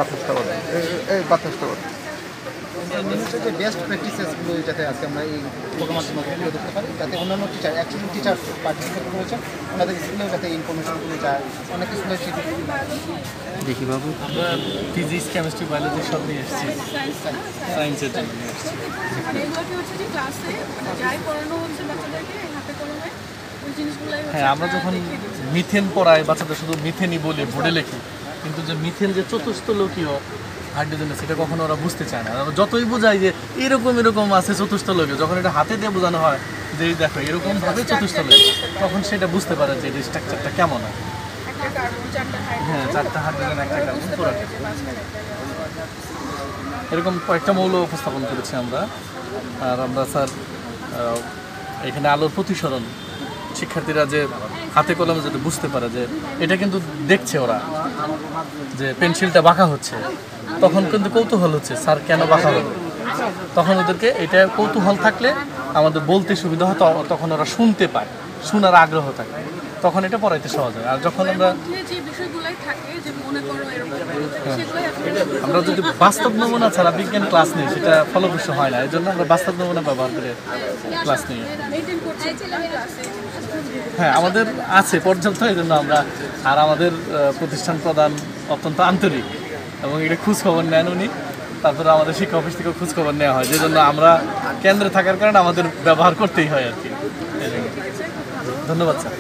বাতাসটা বলে এই বাতাসটা বলে মেন হচ্ছে যে বেস্ট প্র্যাকটিসেসগুলো যাতে আজকে আমরা এই প্রোগ্রামের মাধ্যমে তুলে ধরতে পারি, যাতে অন্যান্য টিচার অ্যাকচুয়ালি টিচার পার্টিসিপেট করেছেন ওনাদের স্কুলেও যাতে ইনফরমেশনগুলো যায়। অনেক স্কুলের দেখি বাবু আমরা ফিজিক্স কেমিস্ট্রি বায়োলজি সব নিয়ে এসেছি, সায়েন্সের জন্য নিয়ে এসেছি। হ্যাঁ, আমরা যখন মিথেন পড়াই বাচ্চাদের শুধু মিথেনই বলি, বোর্ডে লিখি, কিন্তু যে মিথেন যে চতুস্থলকীয় হাইড্রোজেন সেটা কখনো ওরা বুঝতে চায় না। যতই বোঝায় যে এরকম এরকম আছে চতুস্থলকীয়, যখন এটা হাতে দিয়ে বোঝানো হয় যে এই দেখো এরকমভাবে চতুস্থলকীয়, তখন সেটা বুঝতে পারে যে এই স্ট্রাকচারটা কেমন হয়। হ্যাঁ, 4টা হাইড্রোজেন 1টা কার্বন পুরো এরকম কয়েকটা মৌল উপস্থাপন করেছি আমরা। আর আমরা স্যার এখানে আলোর প্রতিসরণ শিক্ষার্থীরা যে হাতে কলমে যাতে বুঝতে পারে যে এটা কিন্তু দেখছে ওরা যে পেন্সিলটা বাঁকা হচ্ছে, তখন কিন্তু কৌতূহল হচ্ছে স্যার কেন বাঁকা হলো। তখন ওদেরকে এটা কৌতূহল থাকলে আমাদের বলতে সুবিধা হয়, তখন ওরা শুনতে পায়, শোনার আগ্রহ থাকে, তখন এটা পড়াইতে সহজ হয়। আর যখন আমরা যদি বাস্তব নমুনা ছাড়া বিজ্ঞান ক্লাস নিই সেটা ফলপ্রসূ হয় না, এই জন্য আমরা বাস্তব নমুনা ব্যবহার করে ক্লাস নিই। হ্যাঁ, আমাদের আছে পর্যাপ্ত, এই জন্য আমরা। আর আমাদের প্রতিষ্ঠান প্রধান অত্যন্ত আন্তরিক এবং এটা খোঁজখবর নেন উনি, তারপরে আমাদের শিক্ষা অফিস থেকেও খোঁজখবর নেওয়া হয়, যে জন্য আমরা কেন্দ্রে থাকার কারণে আমাদের ব্যবহার করতেই হয় আর কি। ধন্যবাদ স্যার।